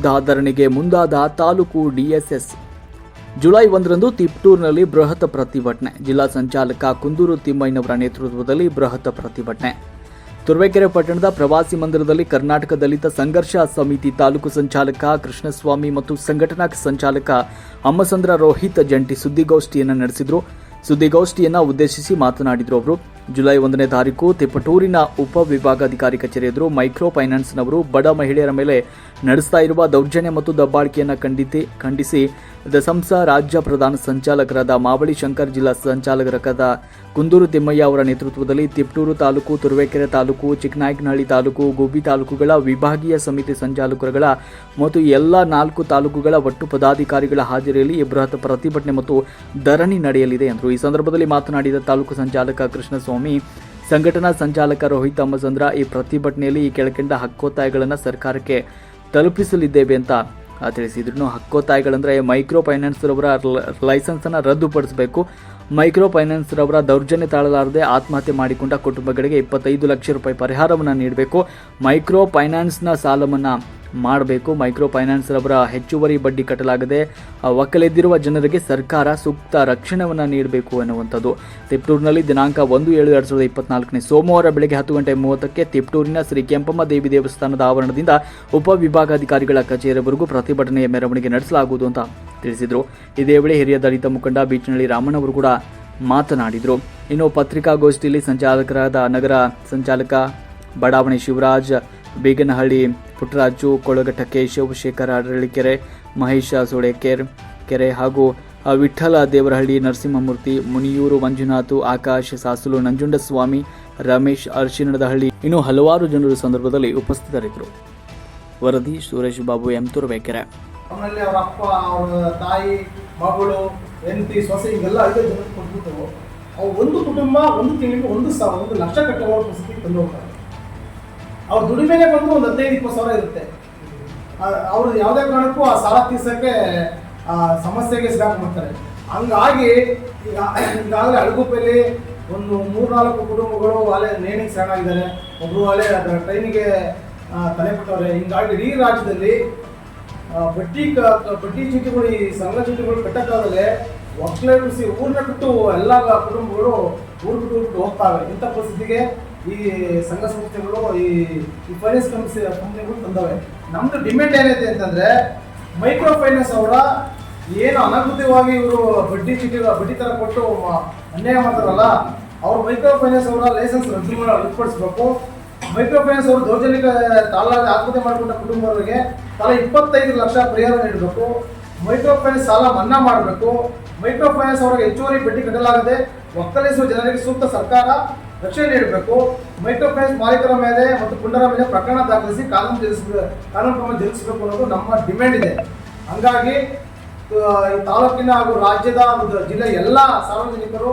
ಧಾರಣೆಗೆ ಮುಂದಾದ taluk DSS. July 1ರಂದು ತಿಪ್ಟೂರಿನಲ್ಲಿ ಬೃಹತ್ ಪ್ರತಿಭಟನೆ. ಜಿಲ್ಲಾ ಸಂಚಾಲಕ ಕುಂದೂರು ತಿಮ್ಮಯ್ಯನವರ ನೇತೃತ್ವದಲ್ಲಿ ಬೃಹತ್ ಪ್ರತಿಭಟನೆ. ತುರುವೇಕೆರೆ ಪಟ್ಟಣದ ಪ್ರವಾಸಿ ಮಂದಿರದಲ್ಲಿ ಕರ್ನಾಟಕ ದಲಿತ ಸಂಘರ್ಷ ಸಮಿತಿ ತಾಲೂಕು ಸಂಚಾಲಕ ಕೃಷ್ಣಸ್ವಾಮಿ ಮತ್ತು ಸಂಘಟನಾ ಸಂಚಾಲಕ ಅಮ್ಮಸಂದ್ರ ರೋಹಿತ್ ಜಂಟಿ ಸುದ್ದಿಗೋಷ್ಠಿಯನ್ನು ನಡೆಸಿದರು. ಸುದ್ದಿಗೋಷ್ಠಿಯನ್ನು ಉದ್ದೇಶಿಸಿ ಮಾತನಾಡಿದರು ಅವರು. ಜುಲೈ 1ನೇ ತಾರೀಕು ತಿಪಟೂರಿನ ಉಪವಿಭಾಗಾಧಿಕಾರಿ ಕಚೇರಿ ಎದುರು ಮೈಕ್ರೋ ಫೈನಾನ್ಸ್ನವರು ಬಡ ಮಹಿಳೆಯರ ಮೇಲೆ ನಡೆಸ್ತಾ ಇರುವ ದೌರ್ಜನ್ಯ ಮತ್ತು ದಬ್ಬಾಳಿಕೆಯನ್ನು ಖಂಡಿಸಿ ದಸಂಸ ರಾಜ್ಯ ಪ್ರಧಾನ ಸಂಚಾಲಕರಾದ ಮಾವಳಿ ಶಂಕರ್, ಜಿಲ್ಲಾ ಸಂಚಾಲಕರಾದ ಕುಂದೂರು ತಿಮ್ಮಯ್ಯ ಅವರ ನೇತೃತ್ವದಲ್ಲಿ ತಿಪಟೂರು ತಾಲೂಕು, ತುರುವೇಕೆರೆ ತಾಲೂಕು, ಚಿಕ್ಕನಾಯಕನಹಳ್ಳಿ ತಾಲೂಕು, ಗುಬ್ಬಿ ತಾಲೂಕುಗಳ ವಿಭಾಗೀಯ ಸಮಿತಿ ಸಂಚಾಲಕರುಗಳ ಮತ್ತು ಎಲ್ಲ 4 ತಾಲೂಕುಗಳ ಒಟ್ಟು ಪದಾಧಿಕಾರಿಗಳ ಹಾಜರಿಯಲ್ಲಿ ಈ ಬೃಹತ್ ಪ್ರತಿಭಟನೆ ಮತ್ತು ಧರಣಿ ನಡೆಯಲಿದೆ ಎಂದರು. ಈ ಸಂದರ್ಭದಲ್ಲಿ ಮಾತನಾಡಿದ ತಾಲೂಕು ಸಂಚಾಲಕ ಕೃಷ್ಣಸ್ವಾಮಿ, ಸಂಘಟನಾ ಸಂಚಾಲಕ ರೋಹಿತ್ ಅಮ್ಮಸಂದ್ರ, ಈ ಪ್ರತಿಭಟನೆಯಲ್ಲಿ ಈ ಕೆಳಕಂಡ ಹಕ್ಕೊತ್ತಾಯಗಳನ್ನು ಸರ್ಕಾರಕ್ಕೆ ತಲುಪಿಸಲಿದ್ದೇವೆ ಅಂತ ತಿಳಿಸಿದ್ರು. ಹಕ್ಕೊತ್ತಾಯಗಳಂದರೆ ಮೈಕ್ರೋ ಫೈನಾನ್ಸ್ರವರ ಲೈಸೆನ್ಸನ್ನು ರದ್ದುಪಡಿಸಬೇಕು, ಮೈಕ್ರೋ ಫೈನಾನ್ಸ್ರವರ ದೌರ್ಜನ್ಯ ತಾಳಲಾರದೆ ಆತ್ಮಹತ್ಯೆ ಮಾಡಿಕೊಂಡ ಕುಟುಂಬಗಳಿಗೆ 25 ಲಕ್ಷ ರೂಪಾಯಿ ಪರಿಹಾರವನ್ನು ನೀಡಬೇಕು, ಮೈಕ್ರೋ ಫೈನಾನ್ಸ್ನ ಸಾಲವನ್ನು ಮಾಡಬೇಕು, ಮೈಕ್ರೋ ಫೈನಾನ್ಸ್ರವರ ಹೆಚ್ಚುವರಿ ಬಡ್ಡಿ ಕಟ್ಟಲಾಗದೆ ಒಕ್ಕಲೆದ್ದಿರುವ ಜನರಿಗೆ ಸರ್ಕಾರ ಸೂಕ್ತ ರಕ್ಷಣೆಯನ್ನು ನೀಡಬೇಕು ಎನ್ನುವಂಥದ್ದು. ತಿಪಟೂರಿನಲ್ಲಿ ದಿನಾಂಕ 1/7/2024 ಸೋಮವಾರ ಬೆಳಗ್ಗೆ 10:30ಕ್ಕೆ ತಿಪಟೂರಿನ ಶ್ರೀ ಕೆಂಪಮ್ಮ ದೇವಿ ದೇವಸ್ಥಾನದ ಆವರಣದಿಂದ ಉಪವಿಭಾಗಾಧಿಕಾರಿಗಳ ಕಚೇರಿವರೆಗೂ ಪ್ರತಿಭಟನೆಯ ಮೆರವಣಿಗೆ ನಡೆಸಲಾಗುವುದು ಅಂತ ತಿಳಿಸಿದರು. ಇದೇ ವೇಳೆ ಹಿರಿಯ ದಲಿತ ಮುಖಂಡ ಬೀಚನಹಳ್ಳಿ ರಾಮಣ್ಣ ಅವರು ಕೂಡ ಮಾತನಾಡಿದರು. ಇನ್ನು ಪತ್ರಿಕಾಗೋಷ್ಠಿಯಲ್ಲಿ ಸಂಚಾಲಕರಾದ ನಗರ ಸಂಚಾಲಕ ಬಡಾವಣೆ ಶಿವರಾಜ್, ಬೇಗನಹಳ್ಳಿ ಪುಟ್ಟರಾಜು, ಕೊಳಗಟ್ಟ ಕೇಶವ್, ಶೇಖರ ಅರಳಿಕೆರೆ, ಮಹೇಶ ಸೋಳೆಕೆರೆ ಹಾಗೂ ವಿಠ್ಠಲ ದೇವರಹಳ್ಳಿ, ನರಸಿಂಹಮೂರ್ತಿ, ಮುನಿಯೂರು ಮಂಜುನಾಥ್, ಆಕಾಶ್ ಸಾಸುಲು, ನಂಜುಂಡಸ್ವಾಮಿ, ರಮೇಶ್ ಅರ್ಶಿನದಹಳ್ಳಿ ಇನ್ನೂ ಹಲವಾರು ಜನರು ಸಂದರ್ಭದಲ್ಲಿ ಉಪಸ್ಥಿತರಿದ್ದರು. ವರದಿ ಸುರೇಶ್ ಬಾಬು, ಎಂ ತುರುವೇಕೆರೆ. ಆಮೇಲೆ ಅವರ ಅಪ್ಪ, ಅವರ ತಾಯಿ, ಮಗಳು, ಹೆಂಡತಿ, ಸೊಸೆ ಹಿಂಗೆಲ್ಲ 5 ಜನಕ್ಕೆ ಕೊಟ್ಬಿಟ್ಟು ಅವ್ರು ಒಂದು ಕುಟುಂಬ ಒಂದು ತಿಂಗಳಿಗೆ 1 ಲಕ್ಷ ಕಟ್ಟುವ ಪರಿಸ್ಥಿತಿಗೆ ತಂದು ಹೋಗ್ತಾರೆ. ಅವ್ರ ದುಡಿಮೆಗೆ ಬಂದು ಒಂದು 15-20 ಸಾವಿರ ಇರುತ್ತೆ. ಅವರು ಯಾವುದೇ ಕಾರಣಕ್ಕೂ ಆ ಸಾಲ ತೀರ್ಸೋಕ್ಕೆ ಸಮಸ್ಯೆಗೆ ಸಿಗಾಕೊಂಡ್ಬಿಡ್ತಾರೆ. ಹಂಗಾಗಿ ಈಗಾಗಲೇ ಅಳಗುಪ್ಪೆಯಲ್ಲಿ ಒಂದು 3-4 ಕುಟುಂಬಗಳು ಅಲ್ಲೇ ನೇಣಿಗೆ ಶರಣಾಗಿದ್ದಾರೆ, ಒಬ್ಬರು ಅಲ್ಲೇ ಟ್ರೈನಿಗೆ ತಲೆ ಕೊಟ್ಟವ್ರೆ. ಹಿಂಗಾಗಿ ಇಡೀ ರಾಜ್ಯದಲ್ಲಿ ಬಡ್ಡಿ ಚೀಟಿಗಳು, ಈ ಸಂಘ ಚೀಟಿಗಳು ಕಟ್ಟಕ್ಕಾಗಲೇ ಒಕ್ಕಲೆಬ್ಬಿಸಿ ಊರನ್ನ ಬಿಟ್ಟು ಎಲ್ಲ ಕುಟುಂಬಗಳು ಊರು ಬಿಟ್ಟು ಹೋಗ್ತಾವೆ. ಇಂಥ ಪರಿಸ್ಥಿತಿಗೆ ಈ ಸಂಘ ಸಂಸ್ಥೆಗಳು, ಈ ಫೈನಾನ್ಸ್ ಕಂಪ್ನಿಗಳು ತಂದವೆ. ನಮ್ದು ಡಿಮ್ಯಾಂಡ್ ಏನೈತೆ ಅಂತಂದ್ರೆ, ಮೈಕ್ರೋ ಫೈನಾನ್ಸ್ ಅವರ ಏನು ಅನಗತ್ಯವಾಗಿ ಇವರು ಬಡ್ಡಿ ತರ ಕೊಟ್ಟು ಅನ್ಯಾಯ ಮಾಡ್ತಾರಲ್ಲ, ಅವ್ರು ಮೈಕ್ರೋ ಫೈನಾನ್ಸ್ ಅವರ ಲೈಸೆನ್ಸ್ ರದ್ದುಪಡಿಸಬೇಕು. ಮೈಕ್ರೋ ಫೈನಾನ್ಸ್ ಅವರು ದೌರ್ಜನ್ಯಕ್ಕೆ ತಾಳಲಾಗದೆ ಆತ್ಮಹತ್ಯೆ ಮಾಡಿಕೊಂಡ ಕುಟುಂಬಗಳಿಗೆ ತಲಾ 25 ಲಕ್ಷ ಪರಿಹಾರ ನೀಡಬೇಕು. ಮೈಕ್ರೋ ಫೈನಾನ್ಸ್ ಸಾಲ ಮನ್ನಾ ಮಾಡಬೇಕು. ಮೈಕ್ರೋ ಫೈನಾನ್ಸ್ ಅವರಿಗೆ ಹೆಚ್ಚುವರಿ ಬಡ್ಡಿ ಕಟ್ಟಲಾಗದೆ ಒಕ್ಕಲಿಸುವ ಜನರಿಗೆ ಸೂಕ್ತ ಸರ್ಕಾರ ರಕ್ಷಣೆ ನೀಡಬೇಕು. ಮೈಕ್ರೋ ಫೈನಾನ್ಸ್ ಮಾಲೀಕರ ಮೇಲೆ ಮತ್ತು ಪುಂಡರ ಮೇಲೆ ಪ್ರಕರಣ ದಾಖಲಿಸಿ ಕಾನೂನು ಕ್ರಮ ಜರುಗಿಸಬೇಕು ಅನ್ನೋದು ನಮ್ಮ ಡಿಮ್ಯಾಂಡ್ ಇದೆ. ಹಂಗಾಗಿ ಈ ತಾಲೂಕಿನ ಹಾಗೂ ರಾಜ್ಯದ ಒಂದು ಜಿಲ್ಲೆಯ ಎಲ್ಲ ಸಾರ್ವಜನಿಕರು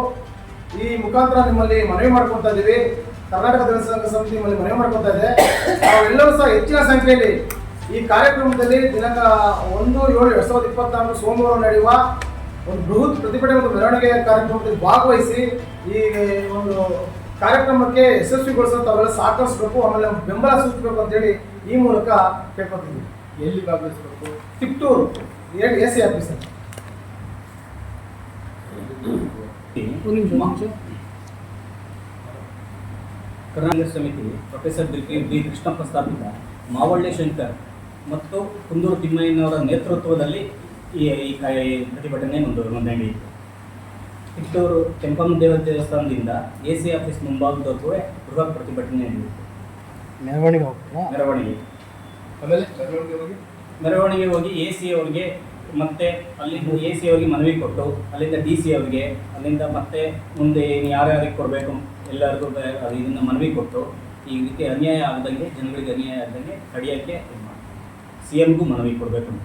ಈ ಮುಖಾಂತರ ನಿಮ್ಮಲ್ಲಿ ಮನವಿ ಮಾಡ್ಕೊತಾ ಇದ್ದೀವಿ. ಕರ್ನಾಟಕ ದಲಿತ ಸಂಘ ಸಮಿತಿ ನಿಮ್ಮಲ್ಲಿ ಮನವಿ ಮಾಡ್ಕೊತಾ ಇದೆ. ನಾವೆಲ್ಲರೂ ಸಹ ಹೆಚ್ಚಿನ ಸಂಖ್ಯೆಯಲ್ಲಿ ಈ ಕಾರ್ಯಕ್ರಮದಲ್ಲಿ ದಿನಾಂಕ 1/7/2024 ಸೋಮವಾರ ನಡೆಯುವ ಒಂದು ಬೃಹತ್ ಪ್ರತಿಭಟನೆ ಮತ್ತು ಮೆರವಣಿಗೆ ಕಾರ್ಯಕ್ರಮದಲ್ಲಿ ಭಾಗವಹಿಸಿ ಈ ಒಂದು ಕಾರ್ಯಕ್ರಮಕ್ಕೆ ಯಶಸ್ವಿಗೊಳಿಸಲು ತಾವೆಲ್ಲ ಸಹಕರಿಸಬೇಕು, ಆಮೇಲೆ ಬೆಂಬಲ ಸೂಚಿಸಬೇಕು ಅಂತೇಳಿ ಈ ಮೂಲಕ ಕೇಳ್ಕೊತೀವಿ. ಎಲ್ಲಿ ಭಾಗವಹಿಸಬೇಕು? Tiptur AC officer. ಕರ್ನಾಟಕ ಸಮಿತಿ ಪ್ರೊಫೆಸರ್ ಬಿ ಕೃಷ್ಣಪ್ಪ ಸ್ಥಾಪಿತ ಮಾವಳ್ಳಿ ಶಂಕರ್ ಮತ್ತು ಕುಂದೂರು ತಿಮ್ಮಯ್ಯನವರ ನೇತೃತ್ವದಲ್ಲಿ ಈ ಪ್ರತಿಭಟನೆ ನೋಂದಣಿಯಿತು. ತಿಪಟೂರು ಕೆಂಪಮ್ಮ ದೇವರ ದೇವಸ್ಥಾನದಿಂದ AC ಆಫೀಸ್ ಮುಂಭಾಗದವರೆಗೂ ಬೃಹತ್ ಪ್ರತಿಭಟನೆ ನಡೆಯಿತು. ಮೆರವಣಿಗೆ ಹೋಗಿ AC ಅವರಿಗೆ ಮತ್ತೆ ಅಲ್ಲಿಂದ AC ಅವರಿಗೆ ಮನವಿ ಕೊಟ್ಟು, ಅಲ್ಲಿಂದ DC ಅವರಿಗೆ, ಅಲ್ಲಿಂದ ಮತ್ತೆ ಮುಂದೆ ಯಾರ್ಯಾರಿಗೆ ಕೊಡಬೇಕು ಎಲ್ಲರಿಗೂ ಇದನ್ನು ಮನವಿ ಕೊಟ್ಟು, ಈ ರೀತಿ ಅನ್ಯಾಯ ಆಗದಂಗೆ, ಜನಗಳಿಗೆ ಅನ್ಯಾಯ ಆಗದಂಗೆ ತಡೆಯೋಕ್ಕೆ CMಗೂ ಮನವಿ ಕೊಡಬೇಕು ಅಂತ.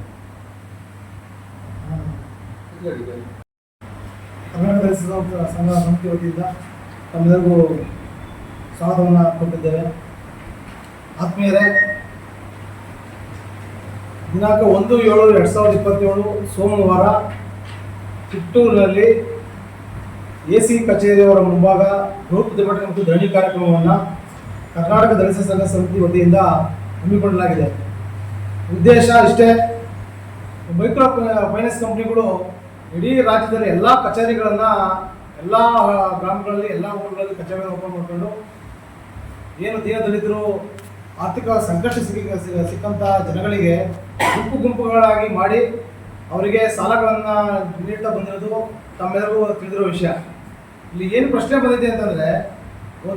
ಕರ್ನಾಟಕ ದಲಿತ ಸಂಘ ಸಮಿತಿ ವತಿಯಿಂದ ತಮ್ಮೆಲ್ಲರಿಗೂ ಸ್ವಾಗತವನ್ನು ಕೊಟ್ಟಿದ್ದೇವೆ. ಆತ್ಮೀಯರೇ, ದಿನಾಂಕ 1/7/2027 ಸೋಮವಾರ ತಿಪಟೂರಿನಲ್ಲಿ AC ಕಚೇರಿಯವರ ಮುಂಭಾಗ ಬೃಹತ್ ಪ್ರತಿಭಟನೆ ಮತ್ತು ಧರಣಿ ಕಾರ್ಯಕ್ರಮವನ್ನು ಕರ್ನಾಟಕ ದಲಿತ ಸಂಘ ಸಮಿತಿ ವತಿಯಿಂದ ಹಮ್ಮಿಕೊಳ್ಳಲಾಗಿದೆ. ಉದ್ದೇಶ ಇಷ್ಟೇ, ಮೈಕ್ರೋ ಫೈನಾನ್ಸ್ ಕಂಪ್ನಿಗಳು ಇಡೀ ರಾಜ್ಯದಲ್ಲಿ ಎಲ್ಲ ಕಚೇರಿಗಳನ್ನು ಎಲ್ಲ ಗ್ರಾಮಗಳಲ್ಲಿ ಎಲ್ಲ ಊರುಗಳಲ್ಲಿ ಕಚೇರಿಗಳನ್ನು ಓಪನ್ ಮಾಡಿಕೊಂಡು ಏನು ದೀನದಲಿತರು ಆರ್ಥಿಕ ಸಂಕಷ್ಟ ಸಿಕ್ಕಂಥ ಜನಗಳಿಗೆ ಗುಂಪುಗಳಾಗಿ ಮಾಡಿ ಅವರಿಗೆ ಸಾಲಗಳನ್ನು ನೀಡ್ತಾ ಬಂದಿರೋದು ತಮ್ಮೆಲ್ಲರಿಗೂ ತಿಳಿದಿರೋ ವಿಷಯ. ಇಲ್ಲಿ ಏನು ಪ್ರಶ್ನೆ ಬಂದಿದೆ ಅಂತಂದರೆ,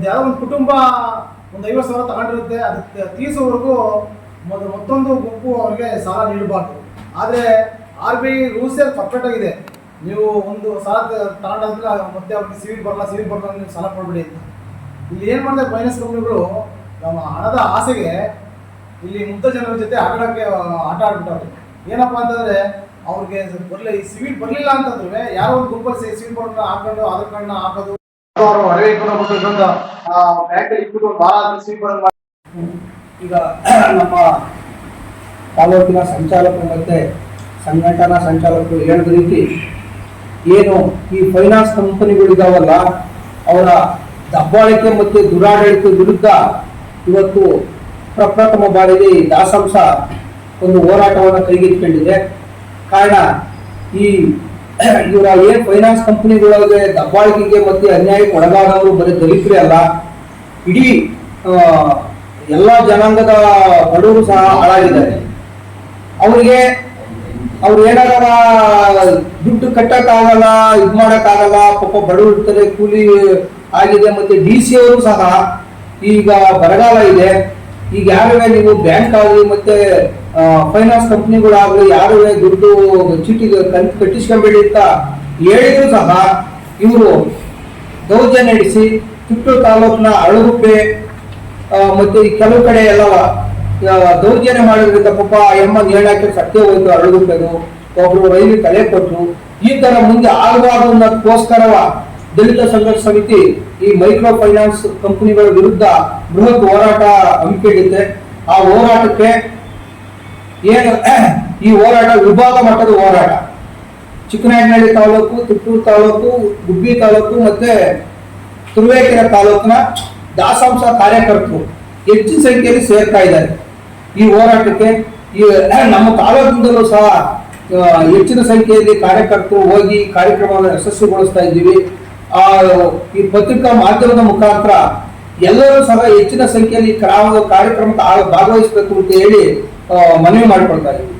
ಯಾವುದೋ ಒಂದು ಕುಟುಂಬ ಒಂದು 50,000 ತಗೊಂಡಿರುತ್ತೆ, ಅದಕ್ಕೆ ತೀರಿಸೋವರೆಗೂ ಮತ್ತೊಂದು ಗುಂಪು ಅವರಿಗೆ ಸಾಲ ನೀಡಬಾರ್ದು. ಆದರೆ RBI ರೂಲ್ಸೇ ಪರ್ಫೆಕ್ಟ್ ಆಗಿದೆ. ನೀವು ಒಂದು ಸಾಲ ತಗೊಂಡಾದ್ರೆ ಮತ್ತೆ ಅವ್ರಿಗೆ ಸಿವಿಲ್ ಬರಲ್ಲ ನೀವು ಸಾಲ ಕೊಡಬೇಡಿ ಅಂತ. ಇಲ್ಲಿ ಏನು ಮಾಡಿದೆ ಫೈನಾನ್ಸ್ ಕಂಪ್ನಿಗಳು ನಮ್ಮ ಹಣದ ಆಸೆಗೆ ಇಲ್ಲಿ ಮುಗ್ಧ ಜನರ ಜೊತೆ ಆಟ ಆಡ್ಬಿಟ್ಟವ್ರೆ. ಏನಪ್ಪ ಅಂತಂದರೆ, ಅವ್ರಿಗೆ ಈ ಸಿವಿಲ್ ಬರಲಿಲ್ಲ ಅಂತಂದ್ರೆ ಯಾರೋ ಒಂದು ಗ್ರೂಪಲ್ಲಿ ಸಿವಿಲ್ ಕಾರ್ಡ್ನ ಹಾಕೊಂಡು ಆಧಾರ್ ಕಾರ್ಡ್ನ ಹಾಕೋದು, ಅವರು ಹೊರಗೆ ಇಟ್ಕೊಂಡು ಬ್ಯಾಂಕಲ್ಲಿ ಇಟ್ಬಿಟ್ಟು ಭಾಳ ಸಿವಿಲ್ ಕಾರ್ಡ್. ಈಗ ನಮ್ಮ ತಾಲೂಕಿನ ಸಂಚಾಲಕರು ಮತ್ತು ಸಂಘಟನಾ ಸಂಚಾಲಕರು ಹೇಳಿದ ರೀತಿ ಏನು ಈ ಫೈನಾನ್ಸ್ ಕಂಪನಿಗಳಿದಾವಲ್ಲ, ಅವರ ದಬ್ಬಾಳಿಕೆ ಮತ್ತು ದುರಾಡಳಿತ ವಿರುದ್ಧ ಇವತ್ತು ಪ್ರಪ್ರಥಮ ಬಾರಿಗೆ ದಾಸಂಸ ಒಂದು ಹೋರಾಟವನ್ನು ಕೈಗೆತ್ತಿಕೊಂಡಿದೆ. ಕಾರಣ ಇವರ ಏನು ಫೈನಾನ್ಸ್ ಕಂಪನಿಗಳಿಗೆ ದಬ್ಬಾಳಿಕೆಗೆ ಮತ್ತು ಅನ್ಯಾಯಕ್ಕೆ ಒಳಗಾದವರು ಬರೀ ದಲಿತರೇ ಅಲ್ಲ, ಇಡೀ ಎಲ್ಲ ಜನಾಂಗದ ಬಡವರು ಸಹ ಹಾಳಾಗಿದ್ದಾರೆ. ಅವ್ರು ಏನಾಗಲ್ಲ, ದುಡ್ಡು ಕಟ್ಟಕ್ಕಾಗಲ್ಲ, ಇದು ಮಾಡೋಕ್ಕಾಗಲ್ಲ, ಪಾಪ ಬಡವರು ಇರ್ತಾರೆ, ಕೂಲಿ ಆಗಿದೆ. ಮತ್ತೆ DC ಅವರು ಸಹ ಈಗ ಬರಗಾಲ ಇದೆ, ಈಗ ಯಾರುವೆ ನೀವು ಬ್ಯಾಂಕ್ ಆಗಲಿ ಮತ್ತೆ ಫೈನಾನ್ಸ್ ಕಂಪ್ನಿಗಳಾಗಲಿ ಯಾರುವೆ ದುಡ್ಡು ಚೀಟಿ ಕಟ್ಟಿಸ್ಕೊಂಬೇಡಿ ಅಂತ ಹೇಳಿದ್ರು ಸಹ ಇವರು ದೌರ್ಜನ್ಯ ನಡೆಸಿ ತಿಪ್ಟೂರು ತಾಲೂಕಿನ ಅಳಗುಪ್ಪೆ ಮತ್ತೆ ಕೆಲವು ಕಡೆ ಎಲ್ಲ ದೌರ್ಜನ್ಯ ಮಾಡೋದ್ರಿಂದ ಪಾಪ ಎಮ್ಮನ್ ಹೇಳಕ್ಕೆ ಸತ್ಯ ಹೋಯ್ತು. ಅಳಗುಪ್ಪೆದು ಒಬ್ರು ರೈಲು ತಲೆ ಕೊಟ್ಟರು. ಈ ತರ ಮುಂದೆ ಆಗಬಾರ್ದು ಅನ್ನೋದಕ್ಕೋಸ್ಕರವ ದಲಿತ ಸಂಘರ್ಷ ಸಮಿತಿ ಈ ಮೈಕ್ರೋ ಫೈನಾನ್ಸ್ ಕಂಪನಿಗಳ ವಿರುದ್ಧ ಬೃಹತ್ ಹೋರಾಟ ಹಮ್ಮಿಕೊಂಡಿದೆ. ಆ ಹೋರಾಟಕ್ಕೆ ಈ ಹೋರಾಟ ವಿಭಾಗ ಮಟ್ಟದ ಹೋರಾಟ. ಚಿಕ್ಕನಾಯಕನಹಳ್ಳಿ ತಾಲೂಕು, ತಿಪ್ಪೂರು ತಾಲೂಕು, ಗುಬ್ಬಿ ತಾಲೂಕು ಮತ್ತೆ ತುರುವೇಕೆರೆ ತಾಲೂಕಿನ ದಾಸಾಂಶ ಕಾರ್ಯಕರ್ತರು ಹೆಚ್ಚಿನ ಸಂಖ್ಯೆಯಲ್ಲಿ ಸೇರ್ತಾ ಇದ್ದಾರೆ ಈ ಹೋರಾಟಕ್ಕೆ. ಈ ನಮ್ಮ ತಾಲೂಕಿನಲ್ಲೂ ಸಹ ಹೆಚ್ಚಿನ ಸಂಖ್ಯೆಯಲ್ಲಿ ಕಾರ್ಯಕರ್ತರು ಹೋಗಿ ಕಾರ್ಯಕ್ರಮವನ್ನು ಯಶಸ್ವಿಗೊಳಿಸ್ತಾ ಇದ್ದೀವಿ. ಈ ಪತ್ರಿಕಾ ಮಾಧ್ಯಮದ ಮುಖಾಂತರ ಎಲ್ಲರೂ ಸಹ ಹೆಚ್ಚಿನ ಸಂಖ್ಯೆಯಲ್ಲಿ ಕಾರ್ಯಕ್ರಮಕ್ಕೆ ಭಾಗವಹಿಸಬೇಕು ಅಂತ ಹೇಳಿ ಮನವಿ ಮಾಡಿಕೊಳ್ತಾ ಇದ್ದೀವಿ.